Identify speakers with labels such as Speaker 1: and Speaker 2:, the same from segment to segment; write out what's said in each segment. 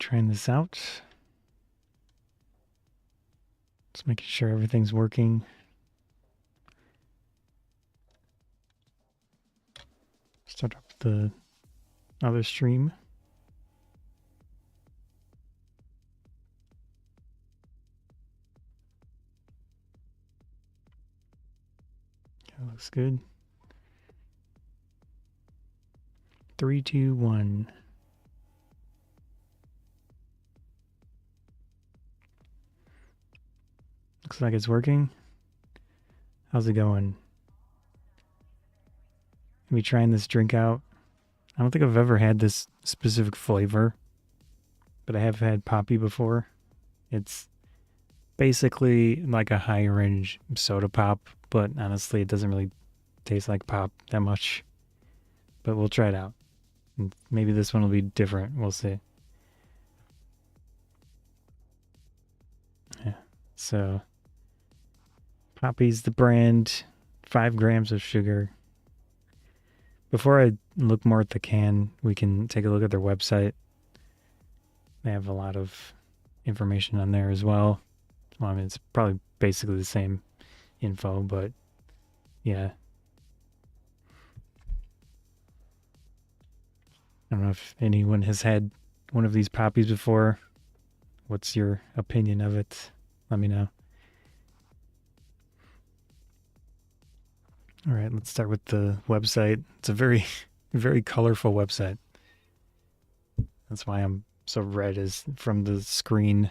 Speaker 1: trying this out. Just making sure everything's working. Start up the other stream. That looks good. 3, 2, 1. Looks like it's working. How's it going? Me trying this drink out. I don't think I've ever had this specific flavor, but I have had Poppi before. It's basically like a high range soda pop, but honestly, it doesn't really taste like pop that much. But we'll try it out. And maybe this one will be different. We'll see. Yeah. So, Poppi's the brand. 5 grams of sugar. Before I look more at the can, we can take a look at their website. They have a lot of information on there as well. Well, I mean, it's probably basically the same info, but yeah. I don't know if anyone has had one of these Poppis before. What's your opinion of it? Let me know. All right, let's start with the website. It's a very, very colorful website. That's why I'm so red is from the screen.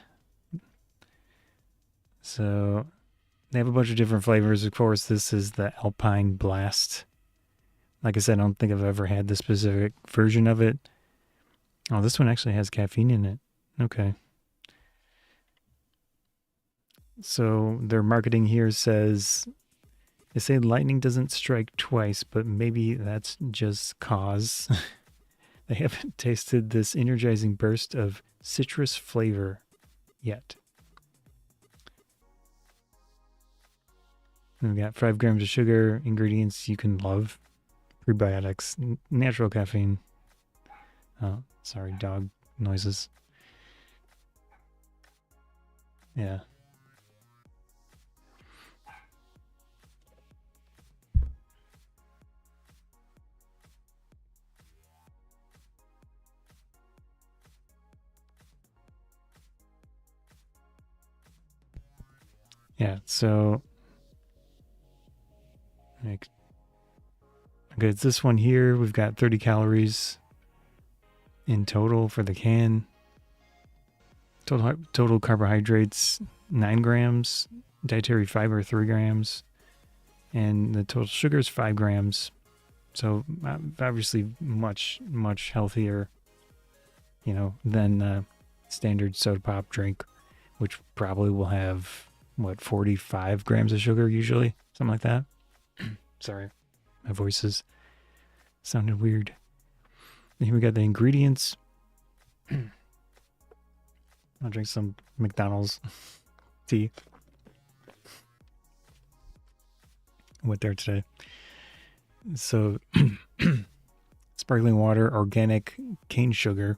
Speaker 1: So they have a bunch of different flavors. Of course, this is the Alpine Blast. Like I said, I don't think I've ever had the specific version of it. Oh, this one actually has caffeine in it. Okay. So their marketing here says, they say lightning doesn't strike twice, but maybe that's just cause. They haven't tasted this energizing burst of citrus flavor yet. And we got 5 grams of sugar, ingredients you can love, prebiotics, natural caffeine. Oh, sorry, dog noises. Yeah. Yeah, so okay, it's this one here. We've got 30 calories in total for the can. Total carbohydrates 9 grams, dietary fiber 3 grams, and the total sugar is 5 grams. So obviously much healthier, than standard soda pop drink, which probably will have 45 grams of sugar usually, something like that. Sorry, my voice is sounded weird. And here we got the ingredients. I'll drink some McDonald's tea. Went there today. So, sparkling water, organic cane sugar,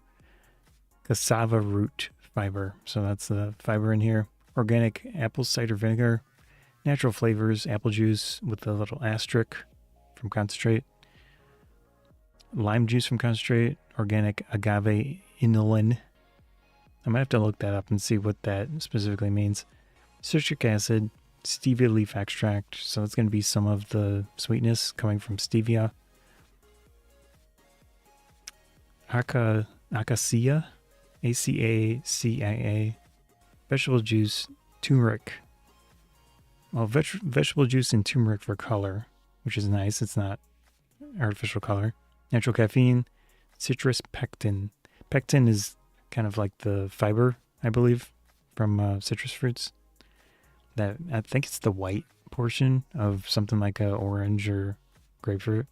Speaker 1: cassava root fiber. So that's the fiber in here. Organic apple cider vinegar, natural flavors, apple juice with a little asterisk from concentrate, lime juice from concentrate, organic agave inulin. I might have to look that up and see what that specifically means. Citric acid, stevia leaf extract. So it's going to be some of the sweetness coming from stevia. Acacia, ACACIA. Vegetable juice, turmeric. Well, vegetable juice and turmeric for color, which is nice. It's not artificial color. Natural caffeine, citrus pectin. Pectin is kind of like the fiber, I believe, from citrus fruits. That I think it's the white portion of something like a orange or grapefruit.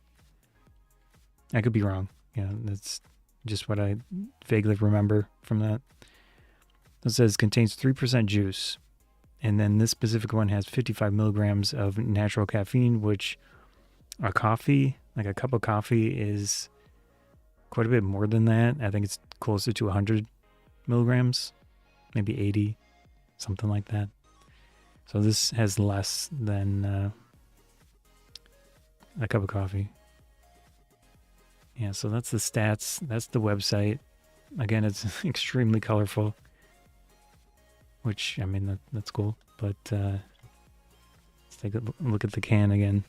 Speaker 1: I could be wrong. That's just what I vaguely remember from that. It says contains 3% juice. And then this specific one has 55 milligrams of natural caffeine, which a cup of coffee is quite a bit more than that. I think it's closer to 100 milligrams, maybe 80, something like that. So this has less than a cup of coffee. Yeah, so that's the stats. That's the website. Again, it's extremely colorful, which, I mean, that's cool. But let's take a look at the can again.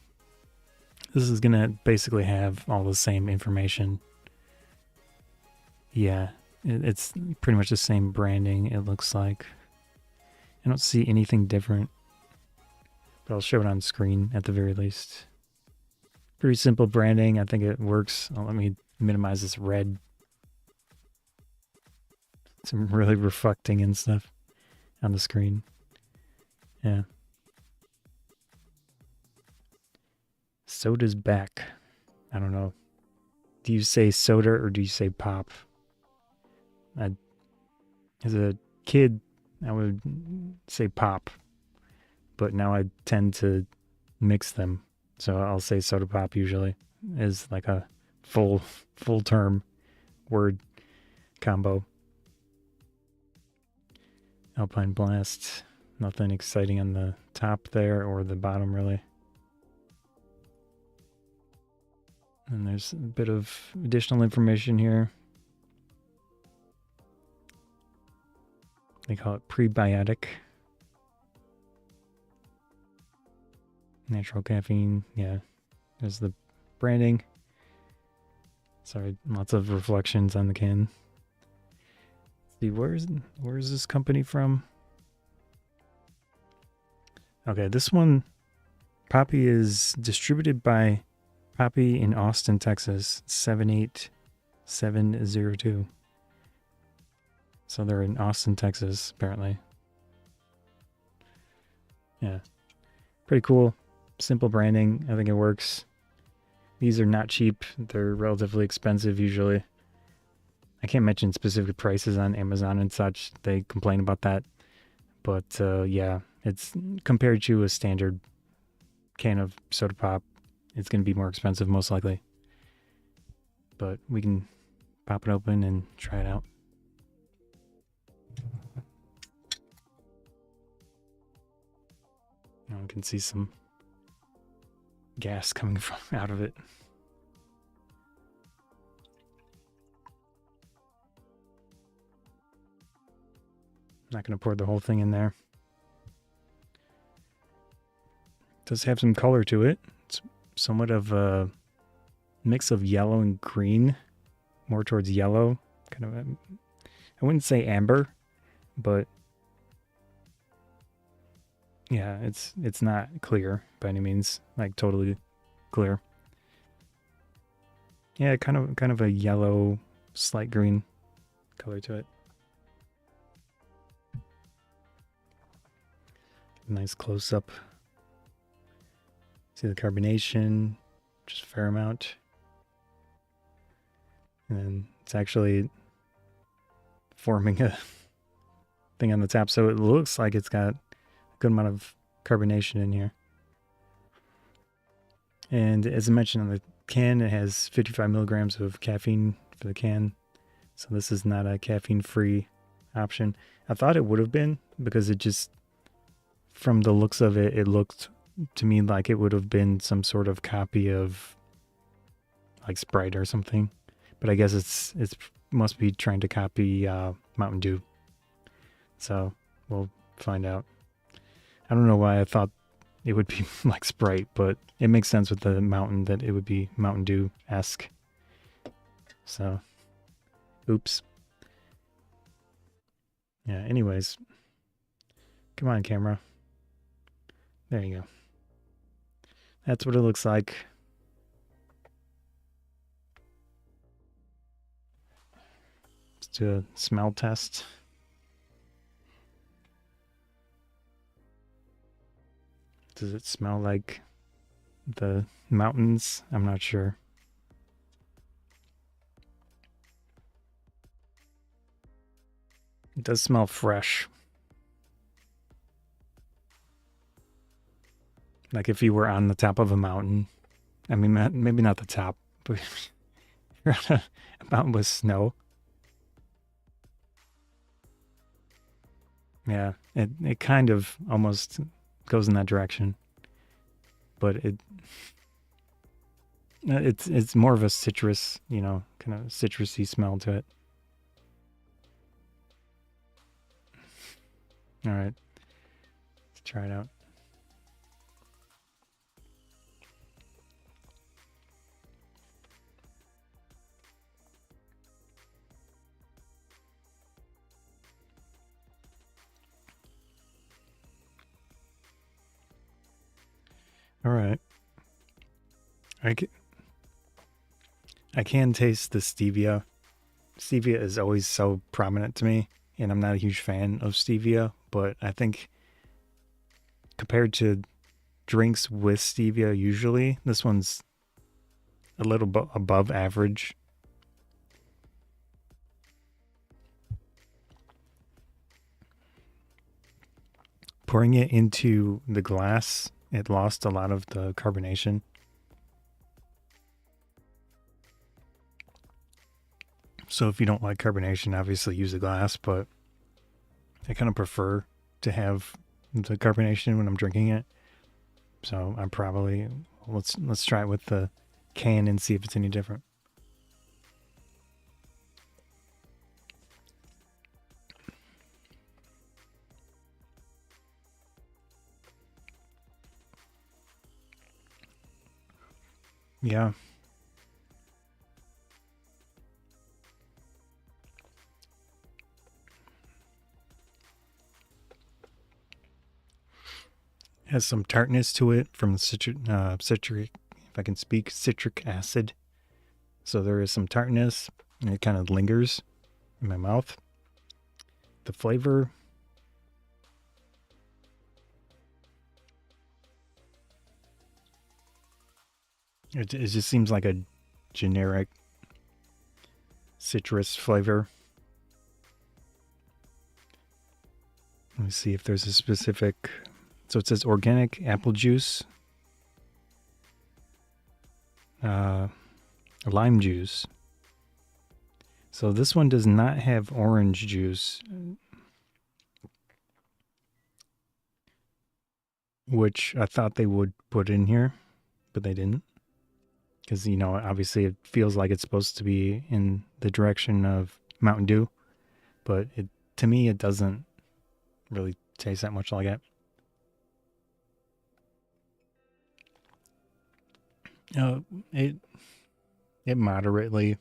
Speaker 1: This is going to basically have all the same information. Yeah, it's pretty much the same branding, it looks like. I don't see anything different, but I'll show it on screen at the very least. Pretty simple branding. I think it works. Let me minimize this red. Some really reflecting and stuff on the screen. Yeah. Soda's back. I don't know. Do you say soda or do you say pop? As a kid, I would say pop, but now I tend to mix them. So I'll say soda pop usually as like a full term word combo. Alpine Blast. Nothing exciting on the top there or the bottom really. And there's a bit of additional information here. They call it Prebiotic. Natural caffeine. Yeah. There's the branding. Sorry, lots of reflections on the can. Let's see, where's this company from? Okay, this one, Poppi, is distributed by Poppi in Austin, Texas, 78702. So they're in Austin, Texas, apparently. Yeah. Pretty cool. Simple branding. I think it works. These are not cheap. They're relatively expensive usually. I can't mention specific prices on Amazon and such. They complain about that. But yeah, it's compared to a standard can of soda pop, it's going to be more expensive most likely. But we can pop it open and try it out. Now we can see some gas coming from out of it. I'm not going to pour the whole thing in there. It does have some color to it. It's somewhat of a mix of yellow and green, more towards yellow. Kind of, I wouldn't say amber, but yeah, it's not clear by any means, like totally clear. Yeah, kind of a yellow, slight green color to it. Nice close up. See the carbonation, just a fair amount. And then it's actually forming a thing on the top, so it looks like it's got a good amount of carbonation in here. And as I mentioned on the can, it has 55 milligrams of caffeine for the can. So this is not a caffeine-free option. I thought it would have been, because it just, from the looks of it, it looked to me like it would have been some sort of copy of like Sprite or something. But I guess it's must be trying to copy Mountain Dew. So we'll find out. I don't know why I thought it would be like Sprite, but it makes sense with the mountain that it would be Mountain Dew-esque. So, oops. Yeah, anyways. Come on, camera. There you go. That's what it looks like. Let's do a smell test. Does it smell like the mountains? I'm not sure. It does smell fresh. Like if you were on the top of a mountain. I mean, maybe not the top, but you're on a mountain with snow. Yeah, it kind of almost goes in that direction, but it's more of a citrus, you know, kind of citrusy smell to it. All right, let's try it out. All right, I can, I can taste the stevia. Stevia is always so prominent to me, and I'm not a huge fan of stevia, but I think compared to drinks with stevia, usually this one's a little above average. Pouring it into the glass, it lost a lot of the carbonation. So if you don't like carbonation, obviously use a glass, but I kind of prefer to have the carbonation when I'm drinking it. So I'm probably let's try it with the can and see if it's any different. Yeah. Has some tartness to it from the citric, if I can speak, citric acid. So there is some tartness, and it kind of lingers in my mouth. The flavor, it just seems like a generic citrus flavor. Let me see if there's a specific. So it says organic apple juice, lime juice. So this one does not have orange juice, which I thought they would put in here, but they didn't. Because, you know, obviously it feels like it's supposed to be in the direction of Mountain Dew, but to me, it doesn't really taste that much like it. Uh, it it moderately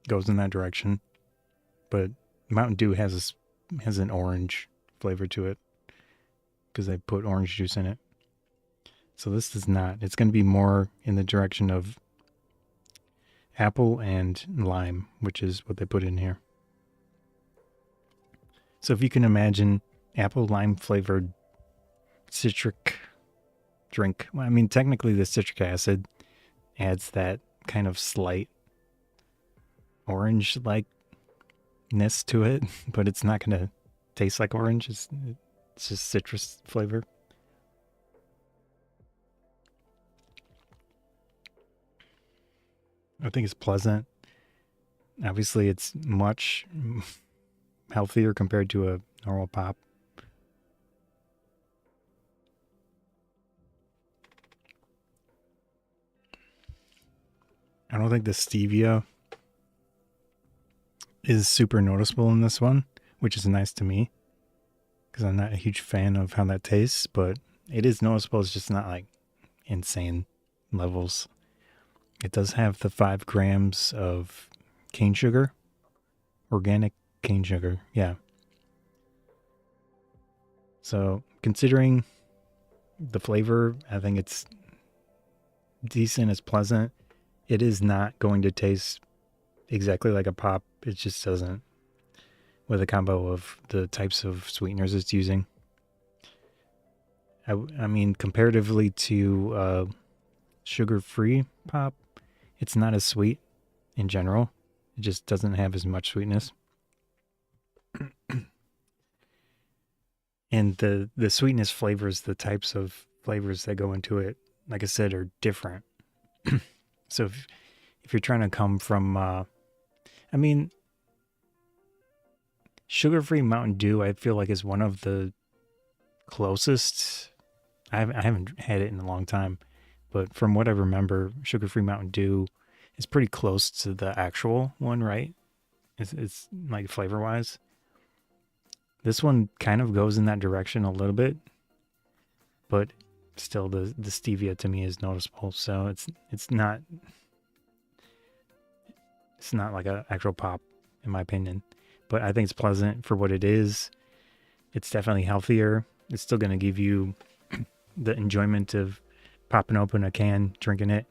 Speaker 1: goes in that direction, but Mountain Dew has an orange flavor to it because they put orange juice in it. So this does not. It's going to be more in the direction of apple and lime, which is what they put in here. So if you can imagine apple lime flavored citric drink, well, I mean, technically the citric acid adds that kind of slight orange likeness to it, but it's not going to taste like orange. It's just citrus flavor. I think it's pleasant. Obviously, it's much healthier compared to a normal pop. I don't think the stevia is super noticeable in this one, which is nice to me because I'm not a huge fan of how that tastes, but it is noticeable. It's just not like insane levels. It does have the 5 grams of cane sugar, organic cane sugar. Yeah. So considering the flavor, I think it's decent. It's pleasant. It is not going to taste exactly like a pop. It just doesn't, with a combo of the types of sweeteners it's using. I mean, comparatively to sugar-free pop, it's not as sweet in general. It just doesn't have as much sweetness. And the sweetness flavors, the types of flavors that go into it, like I said, are different. So if you're trying to come from, I mean, Sugar-free Mountain Dew, I feel like, is one of the closest. I haven't had it in a long time, but from what I remember, sugar-free Mountain Dew is pretty close to the actual one, right? It's like flavor-wise. This one kind of goes in that direction a little bit, but still the stevia to me is noticeable. So it's not like an actual pop in my opinion, but I think it's pleasant for what it is. It's definitely healthier. It's still going to give you the enjoyment of popping open a can, drinking it,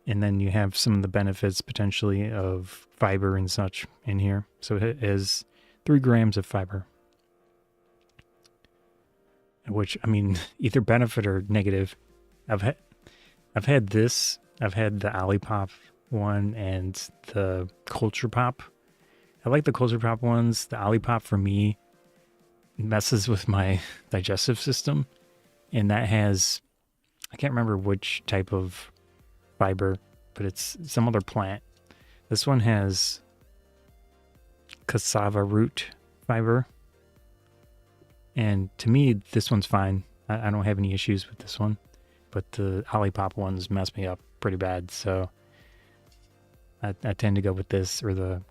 Speaker 1: and then you have some of the benefits potentially of fiber and such in here. So it has 3 grams of fiber, which, I mean, either benefit or negative. I've had this. I've had the Olipop one and the Culture Pop. I like the Culture Pop ones. The Olipop for me messes with my digestive system, and that has, I can't remember which type of fiber, but it's some other plant. This one has cassava root fiber, and to me this one's fine. I don't have any issues with this one, but the Olipop ones mess me up pretty bad, so I tend to go with this or the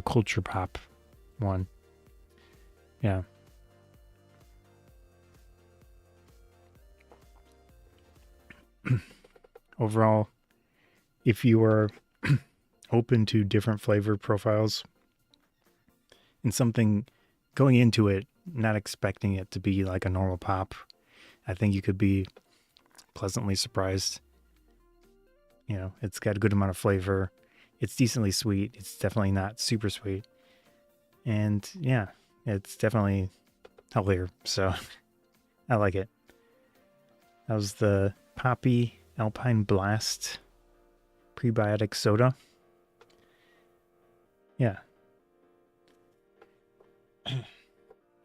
Speaker 1: Culture Pop one. Yeah. Overall, if you are open to different flavor profiles and something going into it, not expecting it to be like a normal pop, I think you could be pleasantly surprised. You know, it's got a good amount of flavor. It's decently sweet. It's definitely not super sweet. And yeah, it's definitely healthier. So I like it. That was the Poppi Alpine Blast Prebiotic Soda. Yeah.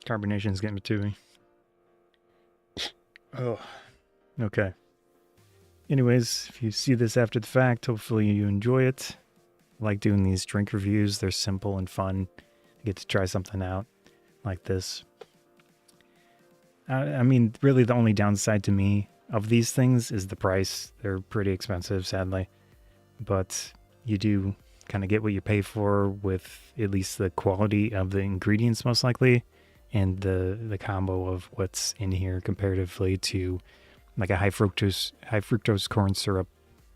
Speaker 1: Carbonation's getting to me. Oh, okay. Anyways, if you see this after the fact, hopefully you enjoy it. I like doing these drink reviews. They're simple and fun. You get to try something out like this. I mean, really the only downside to me of these things is the price. They're pretty expensive, sadly. But you do kind of get what you pay for with at least the quality of the ingredients, most likely, and the combo of what's in here comparatively to like a high fructose corn syrup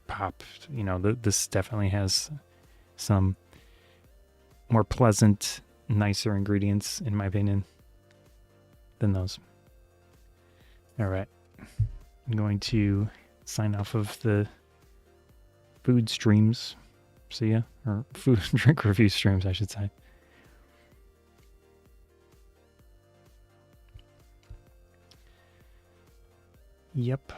Speaker 1: pop. You know, this definitely has some more pleasant, nicer ingredients, in my opinion, than those. All right. I'm going to sign off of the food streams. See ya. Or food drink review streams, I should say. Yep.